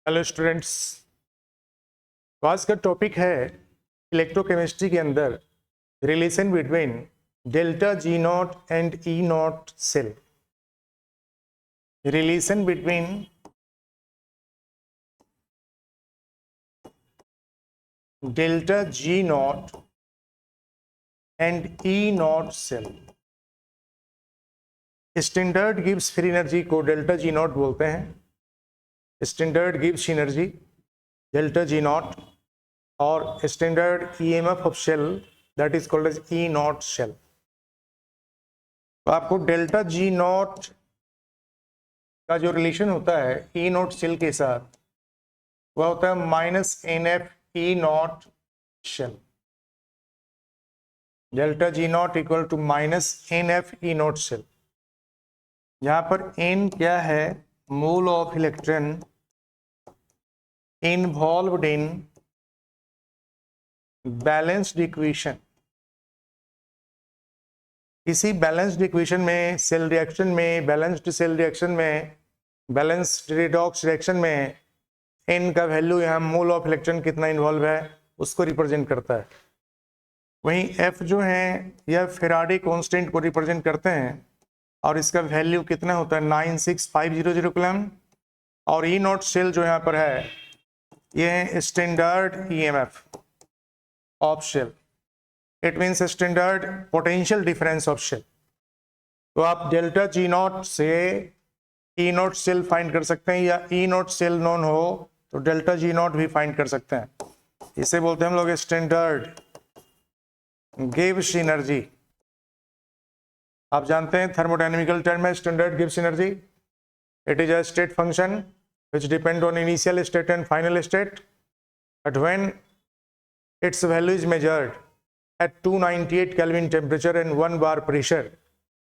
Hello students, तो आज का टॉपिक है इलेक्ट्रोकेमिस्ट्री के अंदर relation between delta G not and E not cell. Relation between delta G not and E not cell. Standard Gibbs free energy को delta G not बोलते हैं। Standard Gibbs energy delta G not और standard EMF of cell that is called as E not cell. तो आपको delta G not का जो relation होता है ई नॉट शेल के साथ वह होता है minus N F E not cell. Delta G naught equal to minus N F E not cell. यहां पर एन क्या है? Mole of electron involved in balanced equation. किसी बैलेंस्ड इक्वेशन में, सेल रिएक्शन में, बैलेंस्ड सेल रिएक्शन में, balanced redox reaction में N का वैल्यू यहाँ मोल ऑफ इलेक्ट्रॉन कितना इन्वॉल्व है उसको रिप्रेजेंट करता है। वहीं एफ जो है यह फेराडे कांस्टेंट को रिप्रेजेंट करते हैं और इसका वैल्यू कितना होता है 96500 कूलम। और ई नॉट शेल जो यहाँ पर है ये है standard EMF of cell. It means standard potential difference of cell. तो आप डेल्टा जी नॉट से ई नॉट शेल फाइंड कर सकते हैं, या ई नॉट शेल नोन हो तो डेल्टा जी नॉट भी फाइंड कर सकते हैं। इसे बोलते हैं हम लोग स्टैंडर्ड गिब्स एनर्जी। आप जानते हैं थर्मोडायनेमिकल टर्म में standard Gibbs energy. It is a state function which depend on initial state and final state, but when its value is measured at 298 Kelvin temperature and 1 bar pressure,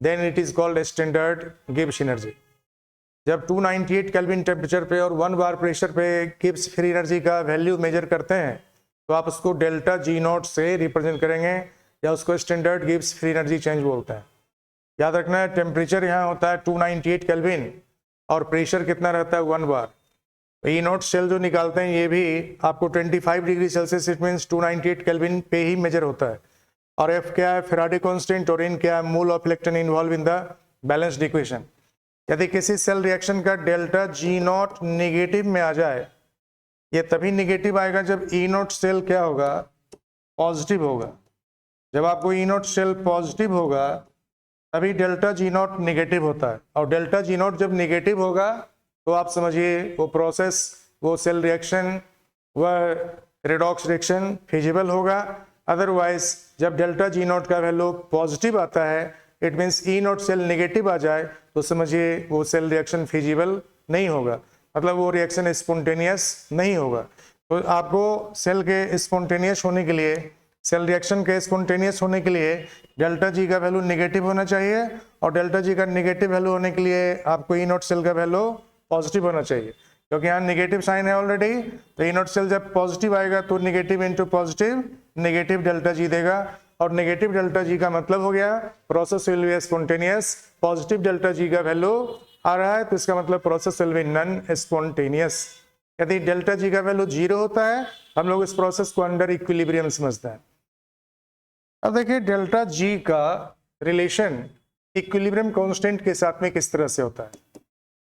then it is called standard Gibbs energy. जब 298 kelvin temperature पे और 1 बार pressure पे Gibbs free energy का value major करते हैं तो आप उसको डेल्टा जी नॉट से रिप्रेजेंट करेंगे, या उसको standard Gibbs free energy change बोलते हैं। याद रखना है टेम्परेचर यहाँ होता है 298 केल्विन और प्रेशर कितना रहता है 1 बार। ई नॉट शेल जो निकालते हैं ये भी आपको 25 degree Celsius, it means 298 kelvin पे ही मेजर होता है। और एफ क्या है? Faraday constant. और एन क्या है? Mole of electron involve in the balanced equation. यदि किसी सेल रिएक्शन का डेल्टा जी नॉट निगेटिव में आ जाए, ये तभी निगेटिव आएगा जब ई नॉट शेल क्या होगा? पॉजिटिव होगा। जब आपको ई नॉट शेल पॉजिटिव होगा तभी डेल्टा जी नॉट निगेटिव होता है। और डेल्टा जी नॉट जब निगेटिव होगा तो आप समझिए वो प्रोसेस, वो सेल रिएक्शन, वह रिडॉक्स रिएक्शन फिजिबल होगा। अदरवाइज जब डेल्टा जी नॉट का वैल्यू पॉजिटिव आता है, it means E not cell negative आ जाए, तो समझिए वो सेल रिएक्शन फिजिबल नहीं होगा, मतलब वो रिएक्शन स्पॉन्टेनियस नहीं होगा। तो आपको सेल के स्पॉन्टेनियस होने के लिए, सेल रिएक्शन के स्पॉन्टेनियस होने के लिए डेल्टा जी का वैल्यू नेगेटिव होना चाहिए, और डेल्टा जी का नेगेटिव वैल्यू होने के लिए आपको ई नॉट सेल का वैल्यू पॉजिटिव होना चाहिए, क्योंकि यहाँ नेगेटिव साइन है ऑलरेडी। तो ई नॉट सेल जब पॉजिटिव आएगा तो negative into positive, negative delta G देगा। और नेगेटिव डेल्टा जी का मतलब हो गया process will be spontaneous. Positive delta G का वैल्यू आ रहा है तो इसका मतलब process will be non spontaneous. यदि डेल्टा जी का वैल्यू 0 होता है हम लोग इस प्रोसेस को अंडर इक्विलिब्रियम समझते हैं। अब देखिए डेल्टा जी का रिलेशन इक्विलिब्रियम कांस्टेंट के साथ में किस तरह से होता है।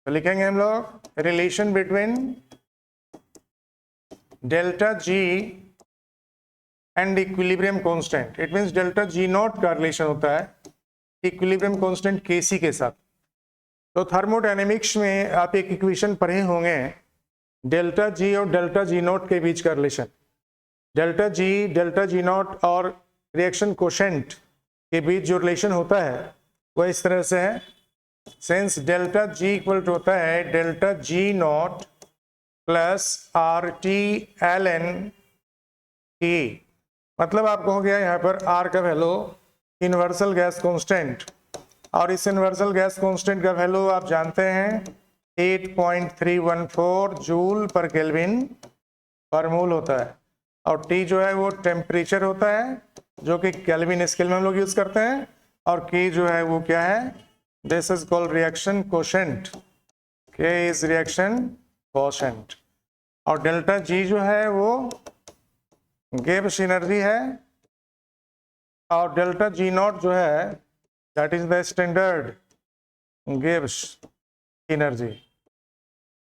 तो लिखेंगे हम लोग relation between delta ji and equilibrium constant. It means delta G not का रिलेशन होता है इक्विलिब्रियम कांस्टेंट केसी के साथ। तो थर्मोडायनेमिक्स में आप एक इक्वेशन पढ़े होंगे, डेल्टा जी और डेल्टा जी नॉट के बीच का रिलेशन। डेल्टा जी नॉट और रिएक्शन कोशेंट के बीच जो रिलेशन होता है वह इस तरह से है। Since delta G equal to होता है delta G naught plus R T L N T, मतलब आपको हो गया यहाँ पर आर का वैल्यू यूनिवर्सल गैस कांस्टेंट, और इस यूनिवर्सल गैस कांस्टेंट का वैल्यू आप जानते हैं 8.314 जूल पर केल्विन पर मोल होता है। और टी जो है वो टेम्परेचर होता है जो कि केल्विन स्केल में हम लोग यूज करते हैं, और के जो है वो क्या है? This is called reaction quotient. K is reaction quotient. और डेल्टा जी जो है वो गिब्स एनर्जी है, और डेल्टा जी नॉट जो है that is the standard Gibbs energy.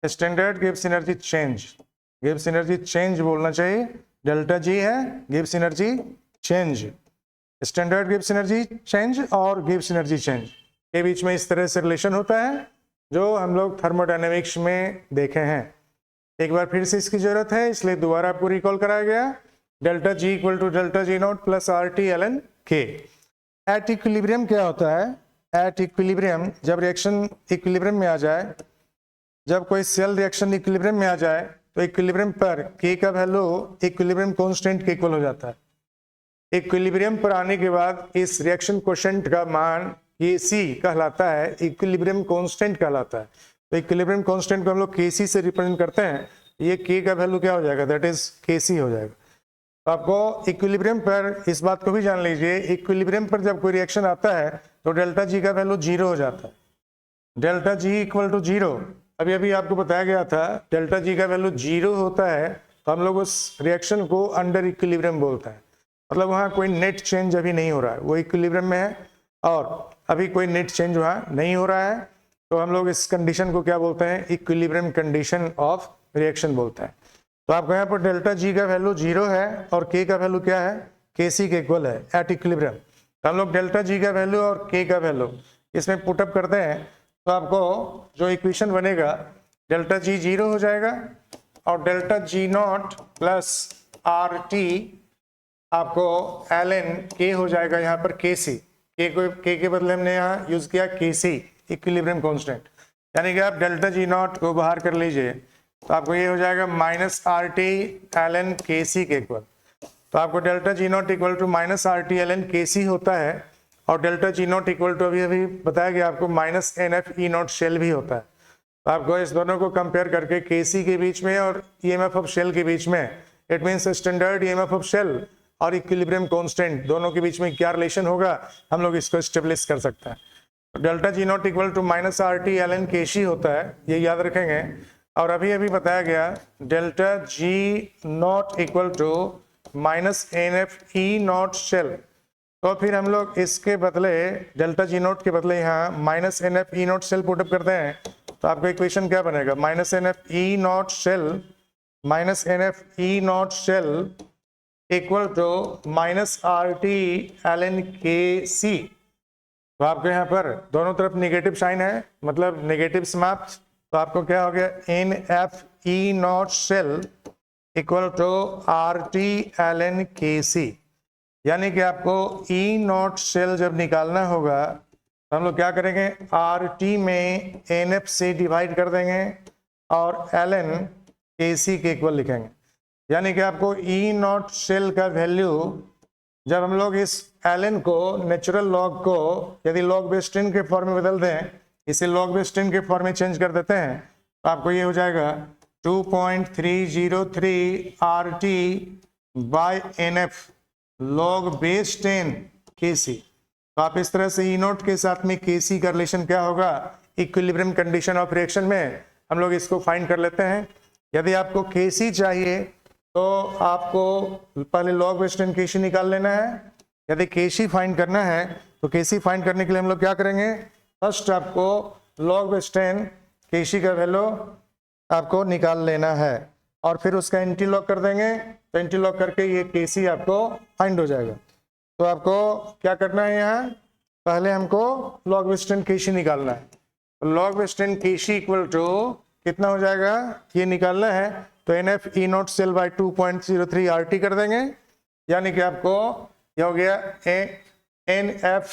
Standard Gibbs energy change, Gibbs energy change बोलना चाहिए, डेल्टा जी है Gibbs energy change, standard Gibbs energy change और गिब्स एनर्जी चेंज के बीच में इस तरह से रिलेशन होता है जो हम लोग थर्मोडायनेमिक्स में देखे हैं। एक बार फिर से इसकी जरूरत है, इसलिए दोबारा आपको रिकॉल कराया गया। Delta G equal to delta G naught plus R T L N K. At equilibrium क्या होता है? एट इक्विलिब्रियम जब रिएक्शन इक्विलिब्रियम में आ जाए, जब कोई सेल रिएक्शन इक्विलिब्रियम में आ जाए तो इक्विलिब्रियम पर के का वैल्यू इक्विलिब्रियम कांस्टेंट के इक्वल हो जाता है। इक्विलिब्रियम पर आने के बाद इस रिएक्शन कोशेंट का मान Kc कहलाता है, इक्विलिब्रियम कांस्टेंट कहलाता है। तो इक्विलिब्रियम कांस्टेंट को हम लोग Kc से रिप्रेजेंट करते हैं, ये K का वैल्यू क्या हो जाएगा? दैट इज Kc हो जाएगा। तो आपको इक्विलिब्रियम पर इस बात को भी जान लीजिए, इक्विलिब्रियम पर जब कोई रिएक्शन आता है तो डेल्टा जी का वैल्यू 0 हो जाता है। डेल्टा जी इक्वल टू 0, अभी अभी आपको बताया गया था, डेल्टा जी का वैल्यू 0 होता है तो हम लोग उस रिएक्शन को अंडर इक्विलिब्रियम बोलते हैं। मतलब वहाँ कोई नेट चेंज अभी नहीं हो रहा है, वो इक्विलिब्रियम में है और अभी कोई नेट चेंज वहाँ नहीं हो रहा है, तो हम लोग इस कंडीशन को क्या बोलते हैं? इक्विलिब्रियम कंडीशन ऑफ रिएक्शन बोलते हैं। तो आपको यहाँ पर डेल्टा जी का वैल्यू 0 है और के का वैल्यू क्या है? Kc के इक्वल है एट इक्विलिब्रियम। तो हम लोग डेल्टा जी का वैल्यू और के का वैल्यू इसमें पुटअप करते हैं तो आपको जो इक्वेशन बनेगा डेल्टा जी 0 हो जाएगा और delta G naught plus R T आपको एल एन के हो जाएगा यहाँ पर Kc। के के बदले हमने यहाँ यूज किया Kc इक्विलिब्रियम कांस्टेंट, यानी कि आप डेल्टा जी नॉट को बाहर कर लीजिए तो आपको ये हो जाएगा minus R T L N K C के इक्वल। तो आपको delta G naught equal to minus R T L N K C होता है और delta G naught equal to अभी अभी बताया गया आपको minus N F E not cell भी होता है। तो आपको इस दोनों को कंपेयर करके के सी के बीच में और E M F of cell के बीच में, it means standard E M F of cell और इक्विलिब्रियम कांस्टेंट दोनों के बीच में क्या रिलेशन होगा हम लोग इसको स्टेब्लिश कर सकते हैं। Delta G naught equal to minus R T L N K C होता है, ये याद रखेंगे। और अभी अभी बताया गया delta G naught equal to minus N F E not cell, तो फिर हम लोग इसके बदले डेल्टा जी नॉट के बदले यहाँ minus N F E not cell put up करते हैं तो आपका इक्वेशन क्या बनेगा? Minus N F E not cell, minus N F E not cell equal to minus R T L N K C. तो आपके यहाँ पर दोनों तरफ नेगेटिव साइन है, मतलब नेगेटिव समाप्त, तो आपको क्या हो गया? N F E not cell equal to R T L N K C. यानी कि आपको ई नॉट शेल जब निकालना होगा तो हम लोग क्या करेंगे? आर टी में एन एफ से डिवाइड कर देंगे और एल एन के सी के इक्वल लिखेंगे। यानी कि आपको ई नॉट शेल का वैल्यू जब हम लोग इस एल एन को नेचुरल लॉग को यदि लॉग बेस 10 के फॉर्म में बदल दें, इसे लॉग बेस 10 के फॉर्म में चेंज कर देते हैं तो आपको ये हो जाएगा 2.303 R T by N F log base 10 K C. तो आप इस तरह से ई नोट के साथ में के सी का रिलेशन क्या होगा? इक्विलिब्रियम कंडीशन ऑफ रिएक्शन में हम लोग इसको फाइंड कर लेते हैं। यदि आपको के सी चाहिए तो आपको पहले लॉग बेस 10 के सी निकाल लेना है। यदि के सी फाइंड करना है तो के सी फाइंड करने के लिए हम लोग क्या करेंगे? फर्स्ट आपको लॉग बेस 10 के सी का वैल्यू आपको निकाल लेना है और फिर उसका एंटी लॉग कर देंगे, तो एंटी लॉग करके ये के सी आपको फाइंड हो जाएगा। तो आपको क्या करना है? यहाँ पहले हमको लॉग बेस 10 के सी निकालना है। Log base 10 K C equal to कितना हो जाएगा? ये निकालना है तो N F E not cell by 2.03 R T कर देंगे, यानी कि आपको ये हो गया N F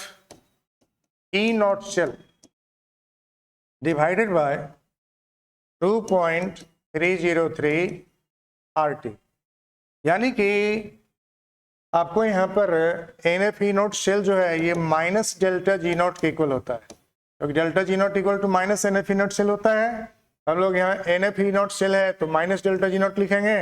E not cell divided by 2.303 R T. यानी कि आपको यहाँ पर N F E not cell जो है ये माइनस डेल्टा जी नॉट के इक्वल होता है, क्योंकि delta G naught equal to minus N F E not cell होता है। हम लोग यहाँ N F E not shell है तो माइनस डेल्टा जी नॉट लिखेंगे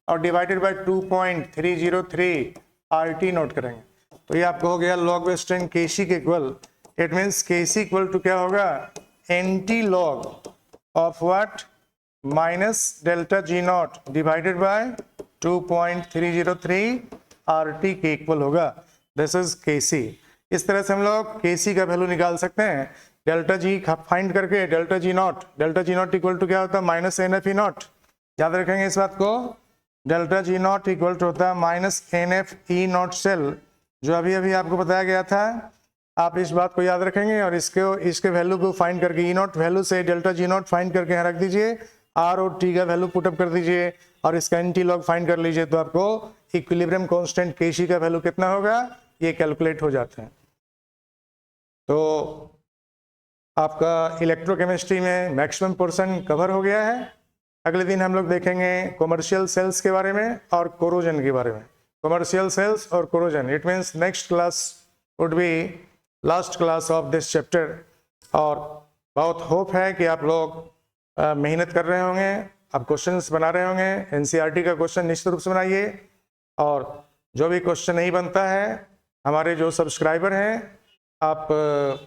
और divided by 2.303 R T note करेंगे। तो ये आपको हो गया लॉग बेस 10 के सी के इक्वल। इट मीन्स के सी इक्वल टू क्या होगा? Anti log of what? Minus delta G not divided by 2.303 RT के इक्वल होगा। This is Kc। इस तरह से हम लोग Kc का वैल्यू निकाल सकते हैं। डेल्टा जी फाइंड करके delta G naught equal to क्या होता है, माइनस NF E नॉट। याद रखेंगे इस बात को, delta G naught equal to होता है minus NF E naught cell, जो अभी अभी आपको बताया गया था। आप इस बात को याद रखेंगे और इसके वैल्यू को फाइंड करके E नॉट वैल्यू से डेल्टा जी नॉट फाइंड करके यहाँ रख दीजिए, R और T का वैल्यू पुटअप कर दीजिए और इसका एंटी लॉग फाइंड कर लीजिए, तो आपको इक्विलिब्रियम कांस्टेंट Kc का वैल्यू कितना होगा ये कैलकुलेट हो जाता है। तो आपका इलेक्ट्रोकेमिस्ट्री में मैक्सिमम पोर्शन कवर हो गया है। अगले दिन हम लोग देखेंगे कमर्शियल सेल्स के बारे में और कोरोजन के बारे में। कमर्शियल सेल्स और corrosion, it means next class would be last class of this chapter. और बहुत होप है कि आप लोग मेहनत कर रहे होंगे, आप क्वेश्चंस बना रहे होंगे। NCERT का क्वेश्चन निश्चित रूप से बनाइए, और जो भी क्वेश्चन नहीं बनता है, हमारे जो सब्सक्राइबर हैं, आप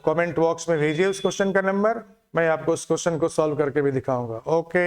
कमेंट बॉक्स में भेजिए उस क्वेश्चन का नंबर, मैं आपको उस क्वेश्चन को सॉल्व करके भी दिखाऊंगा। ओके।